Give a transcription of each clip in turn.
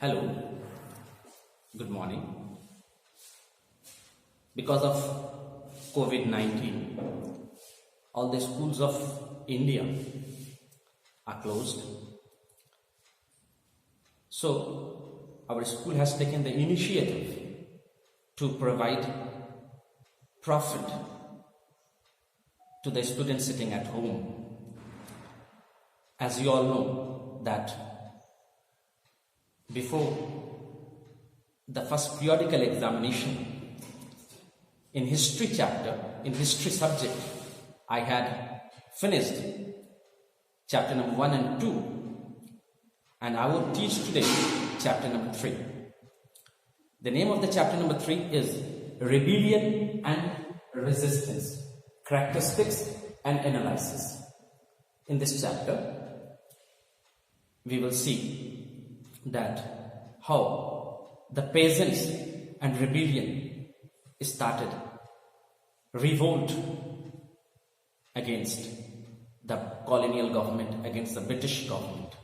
Hello, good morning. Because of COVID-19, all the schools of India are closed. So, our school has taken the initiative to provide profit to the students sitting at home. As you all know that before the first periodical examination in history chapter, in history subject, I had finished chapter number 1 and 2, and I will teach today chapter number 3. The name of the chapter number 3 is Rebellion and Resistance, Characteristics and Analysis. In this chapter, we will see that how the peasants and rebellion started revolt against the colonial government, against the British government.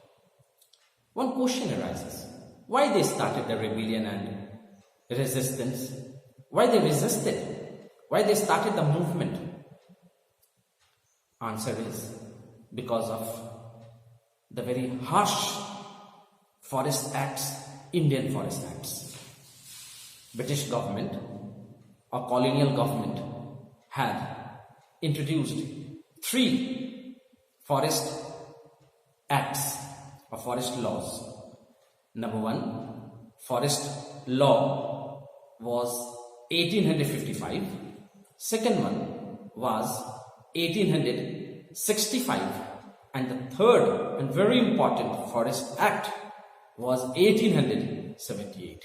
One question arises: why they started the rebellion and resistance? Why they resisted? Why they started the movement? Answer is because of the very harsh Forest Acts, Indian Forest Acts. British government or colonial government had introduced 3 forest acts or forest laws. Number 1, forest law was 1855. Second one was 1865. And the third and very important Forest Act was 1878.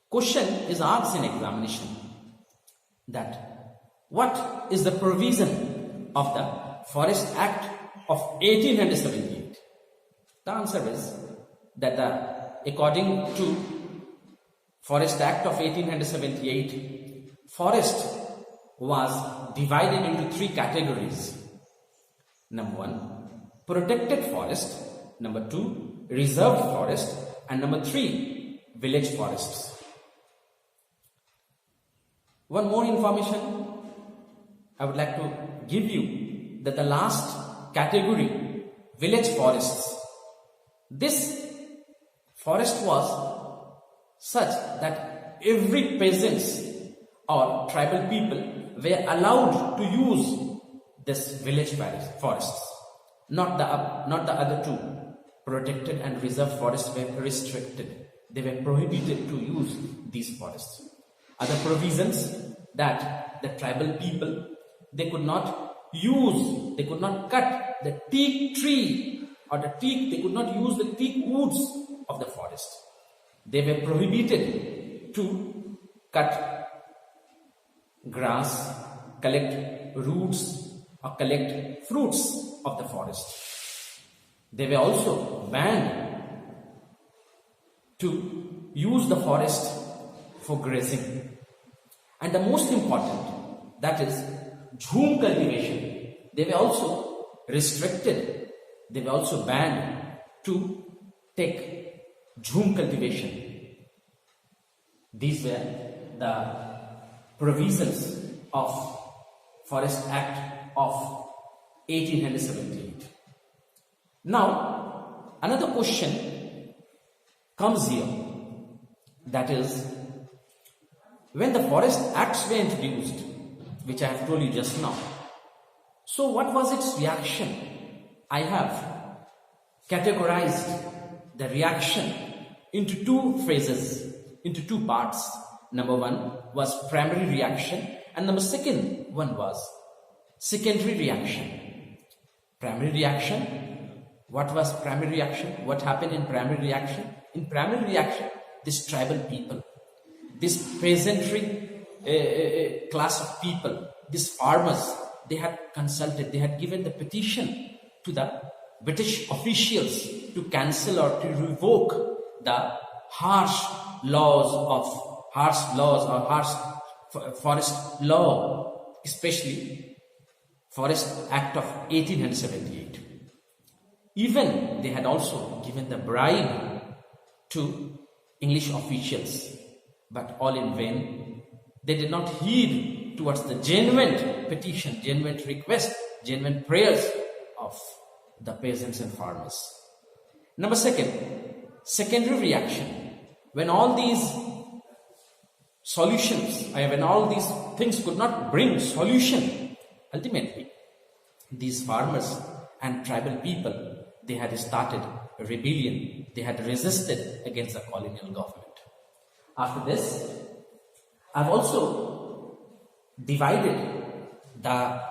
Question is asked in examination that what is the provision of the Forest Act of 1878? The answer is that according to Forest Act of 1878, forest was divided into 3 categories. Number 1, protected forest. Number 2, reserved forest. And number 3, village forests. One more information I would like to give you, that the last category, village forests, this forest was such that every peasants or tribal people were allowed to use this village forests. Not the other 2, protected and reserved forests, were restricted. They were prohibited to use these forests. Other provisions that the tribal people, they could not cut the teak tree or they could not use the teak woods of the forest. They were prohibited to cut grass, collect roots or collect fruits of the forest. They were also banned to use the forest for grazing. And the most important, that is jhum cultivation. They were also restricted. They were also banned to take jhum cultivation. These were the provisions of Forest Act of 1878. Now, another question comes here, that is, when the Forest Acts were introduced, which I have told you just now, so what was its reaction? I have categorized the reaction into 2 phases, into 2 parts. Number 1 was primary reaction, and number 2 one was secondary reaction. Primary reaction. What was primary reaction? What happened in primary reaction? In primary reaction, this tribal people, this peasantry class of people, these farmers, they had consulted, they had given the petition to the British officials to cancel or to revoke the harsh forest law, especially Forest Act of 1878. Even they had also given the bribe to English officials, but all in vain. They did not heed towards the genuine petition, genuine request, genuine prayers of the peasants and farmers. Number second, secondary reaction. When all these solutions, when all these things could not bring solution, ultimately, these farmers and tribal people, they had started a rebellion. They had resisted against the colonial government. After this, I've also divided the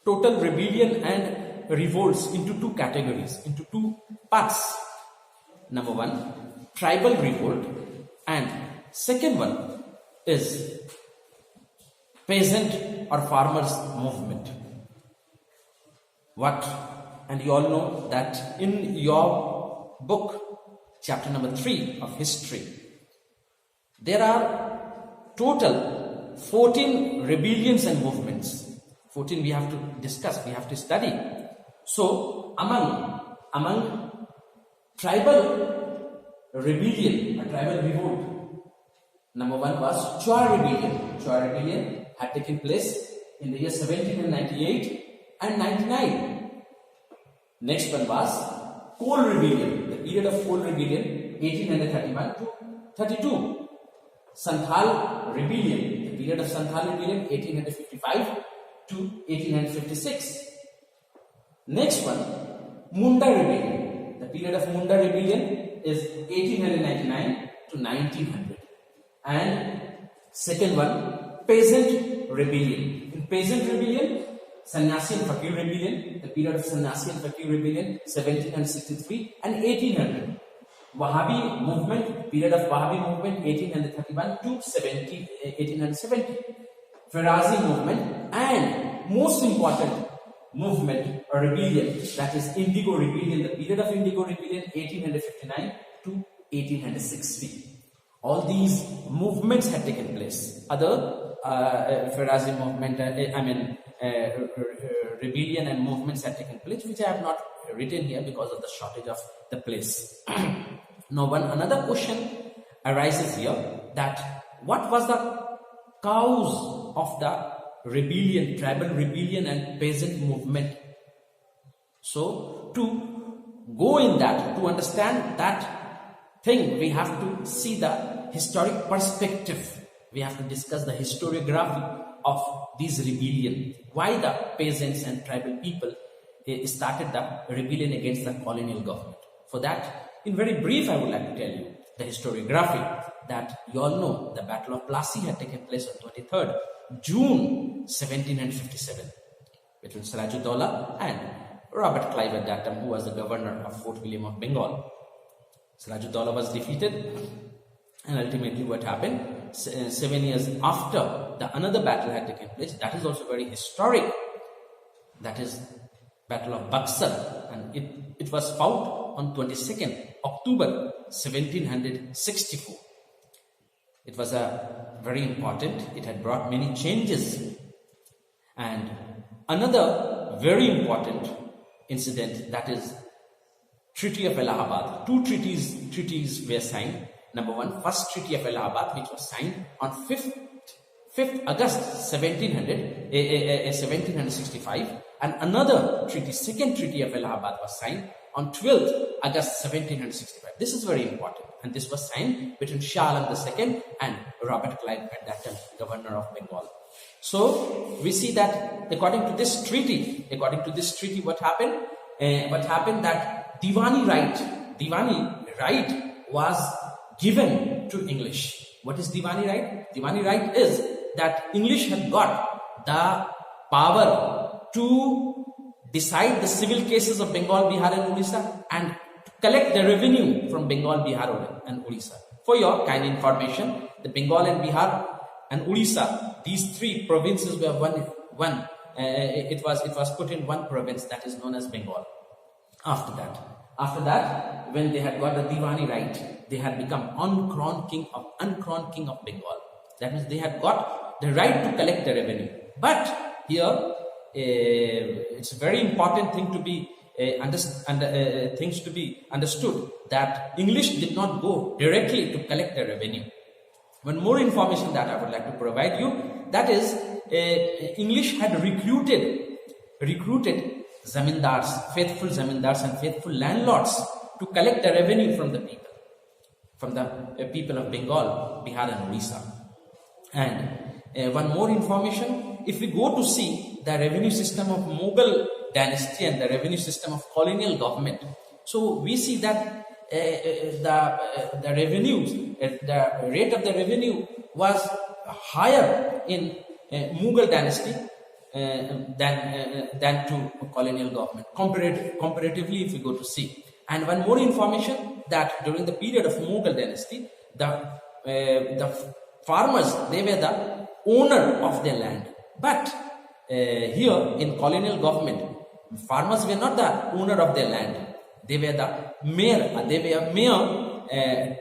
total rebellion and revolts into two categories, into two parts. Number one, tribal revolt, and second one is peasant or farmers movement. What? And you all know that in your book, chapter number 3 of history, there are total 14 rebellions and movements. 14 we have to discuss, we have to study. So among tribal rebellion, a tribal revolt, number one was Chua rebellion. Chua rebellion had taken place in the year 1798 and 99. Next one was Coal rebellion, the period of Coal rebellion, 1831 to 32. Santhal rebellion, the period of Santhal rebellion, 1855 to 1856. Next one, Munda rebellion, the period of Munda rebellion is 1899 to 1900. And second one, peasant rebellion. In peasant rebellion, Sannyasi and Fakir rebellion, the period of Sannyasi and Fakir rebellion, 1763 and 1800. Wahhabi movement, period of Wahhabi movement, 1831 to 1870. Farazi movement, and most important movement or rebellion, that is Indigo rebellion, the period of Indigo rebellion, 1859 to 1860. All these movements had taken place. Other Farazi movement, rebellion and movements had taken place, which I have not written here because of the shortage of the place. Now, another question arises here, that what was the cause of the rebellion, tribal rebellion and peasant movement? So, to go in that, to understand that thing, we have to see the historic perspective. We have to discuss the historiography of this rebellion. Why the peasants and tribal people started the rebellion against the colonial government. For that, in very brief, I would like to tell you the historiography, that you all know the Battle of Plassey had taken place on 23rd June 1757 between Sirajuddaulah and Robert Clive at that time, who was the governor of Fort William of Bengal. Sirajuddaulah was defeated, and ultimately what happened, 7 years after, another battle had taken place. That is also very historic. That is Battle of Buxar, and it was fought on 22nd October 1764. It was very important. It had brought many changes. And another very important incident, that is Treaty of Allahabad. Two treaties were signed. Number one, first Treaty of Allahabad, which was signed on 5th August 1765, and another treaty, second Treaty of Allahabad, was signed on 12th August 1765. This is very important, and this was signed between Shah Alam II and Robert Clive, at that time governor of Bengal. So we see that according to this treaty, what happened? That Diwani right was given to English. What is Diwani right? Diwani right is that English had got the power to decide the civil cases of Bengal, Bihar and Orissa, and to collect the revenue from Bengal, Bihar and Orissa. For your kind information, the Bengal and Bihar and Orissa, these three provinces were one. It was put in one province, that is known as Bengal. After that, when they had got the Diwani right, they had become uncrowned king of Bengal. That means they had got the right to collect the revenue. But here, it's a very important thing to be things to be understood that English did not go directly to collect the revenue. One more information that I would like to provide you, that is, English had recruited zamindars, faithful zamindars and faithful landlords to collect the revenue from the people of Bengal, Bihar and Orissa. And one more information, if we go to see the revenue system of Mughal dynasty and the revenue system of colonial government, so we see that the revenues, the rate of the revenue was higher in Mughal dynasty than to colonial government, comparatively if we go to see. And one more information, that during the period of Mughal dynasty, the farmers, they were the owner of their land. But here in colonial government, farmers were not the owner of their land. They were the mere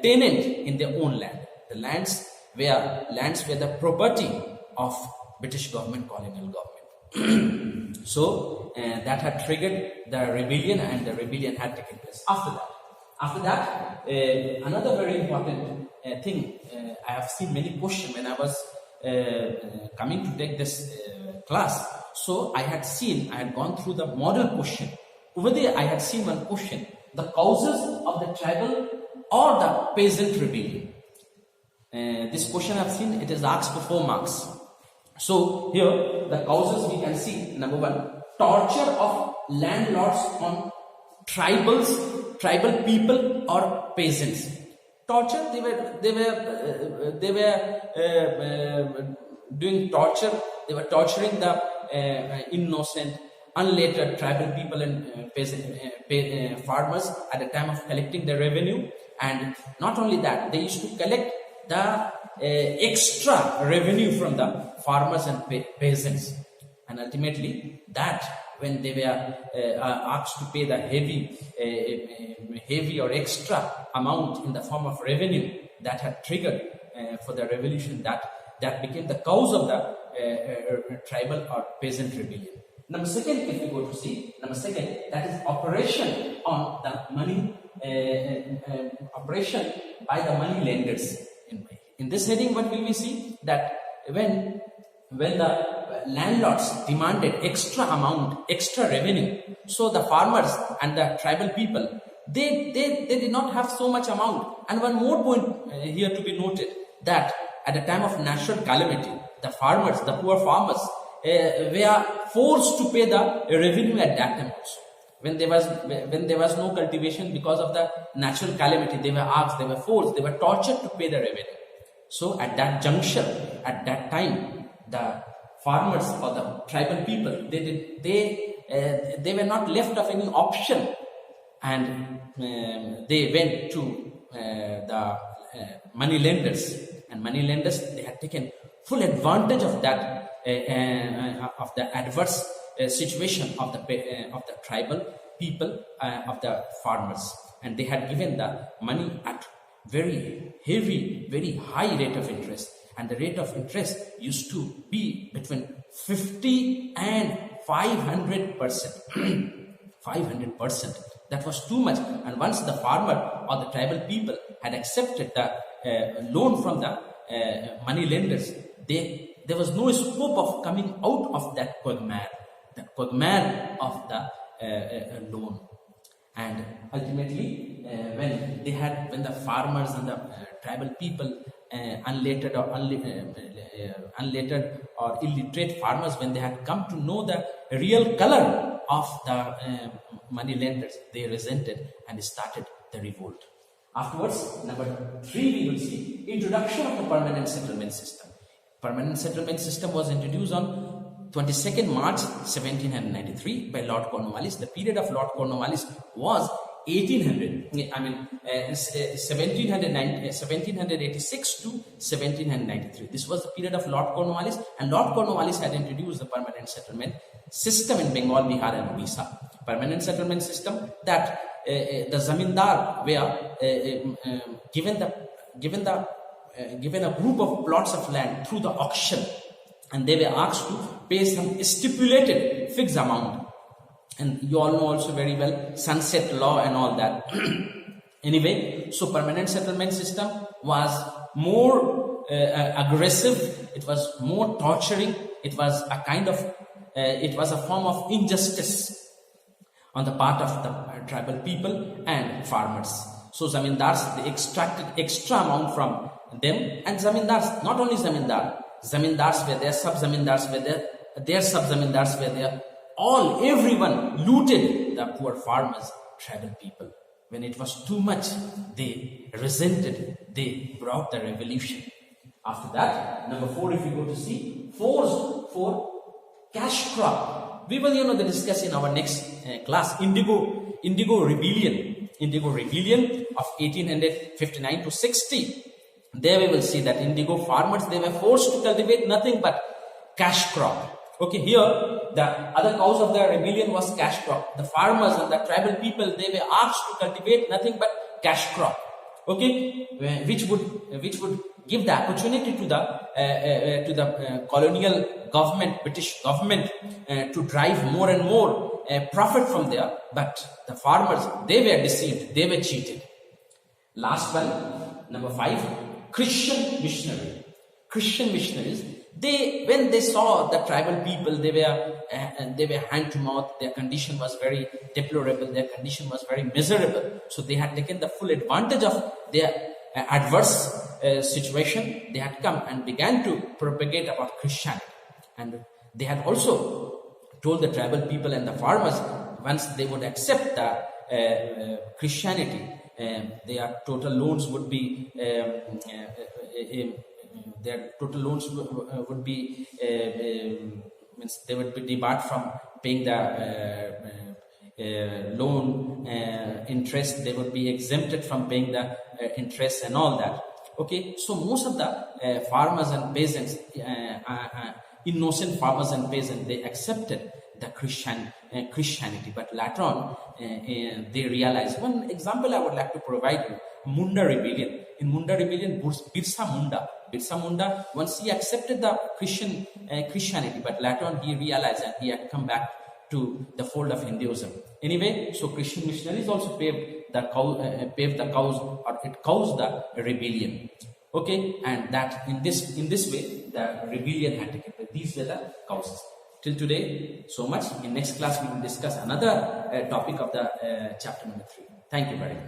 tenant in their own land. The lands were the property of British government, colonial government. So that had triggered the rebellion, and the rebellion had taken place after that. Another very important thing, I have seen many questions when I was coming to take this class. So I had gone through the model question. Over there I had seen one question: the causes of the tribal or the peasant rebellion. This question I have seen, it is asked for 4 marks. So here the causes we can see: number 1, torture of landlords on tribal people or peasants. Torture, they were doing torture. They were torturing the innocent, unlettered tribal people and farmers at the time of collecting the revenue. And not only that, they used to collect the extra revenue from the farmers and peasants. And ultimately, that when they were asked to pay the heavy or extra amount in the form of revenue, that had triggered for the revolution, that became the cause of the tribal or peasant rebellion. Number 2, if we go to see, that is operation on the money, operation by the money lenders. In this heading, what will we see? That when the landlords demanded extra amount, extra revenue, so the farmers and the tribal people, they did not have so much amount. And one more point here to be noted, that at the time of natural calamity, the farmers, the poor farmers, were forced to pay the revenue at that time also. When there was no cultivation because of the natural calamity, they were asked, they were forced, they were tortured to pay the revenue. So at that juncture, at that time, the farmers or the tribal people, they were not left of any option, and they went to the money lenders, and money lenders, they had taken full advantage of that of the adverse situation of the tribal people, of the farmers, and they had given the money at very heavy, very high rate of interest. And the rate of interest used to be between 50 and 500%. 500%. That was too much. And once the farmer or the tribal people had accepted the loan from the money lenders, there was no scope of coming out of that quagmire of the loan. And ultimately, when the farmers and the tribal people, unlettered or illiterate farmers, when they had come to know the real color of the money lenders, they resented and started the revolt. Afterwards, number 3, we will see introduction of the permanent settlement system. Permanent settlement system was introduced on 22nd March 1793 by Lord Cornwallis. The period of Lord Cornwallis was 1786 to 1793. This was the period of Lord Cornwallis, and Lord Cornwallis had introduced the permanent settlement system in Bengal, Bihar and Orissa. Permanent settlement system, that the zamindar were given a group of plots of land through the auction, and they were asked to pay some stipulated fixed amount. And you all know also very well sunset law and all that. Anyway, so permanent settlement system was more aggressive, it was more torturing, it was a kind of, it was a form of injustice on the part of the tribal people and farmers. So zamindars, they extracted extra amount from them, and zamindars, not only zamindars were there, sub-zamindars were there, their sub-zamindars were there, everyone looted the poor farmers, tribal people. When it was too much, they resented, they brought the revolution. After that, number 4, if you go to see, forced for cash crop. We will, discuss in our next class, Indigo Rebellion of 1859 to 60. There we will see that indigo farmers, they were forced to cultivate nothing but cash crop. Okay, here the other cause of the rebellion was cash crop. The farmers and the tribal people, they were asked to cultivate nothing but cash crop. Okay, which would give the opportunity to the colonial government, British government, to drive more and more profit from there. But the farmers, they were deceived, they were cheated. Last one, number 5, Christian missionaries. When they saw the tribal people, they were hand to mouth. Their condition was very deplorable. Their condition was very miserable. So they had taken the full advantage of their adverse situation. They had come and began to propagate about Christianity, and they had also told the tribal people and the farmers, once they would accept the Christianity, their total loans would be means they would be debarred from paying the loan interest. They would be exempted from paying the interest and all that. Okay, so most of the farmers and peasants, innocent farmers and peasants, they accepted the Christianity, but later on they realized. One example I would like to provide you: Munda Rebellion. In Munda Rebellion, Birsa Munda, once he accepted the Christianity, but later on he realized that he had come back to the fold of Hinduism. Anyway, so Christian missionaries also paved the cause, or it caused the rebellion. Okay, and that in this way the rebellion had taken place. These were the causes. Till today, so much. In next class we will discuss another topic of the chapter number 3. Thank you very much.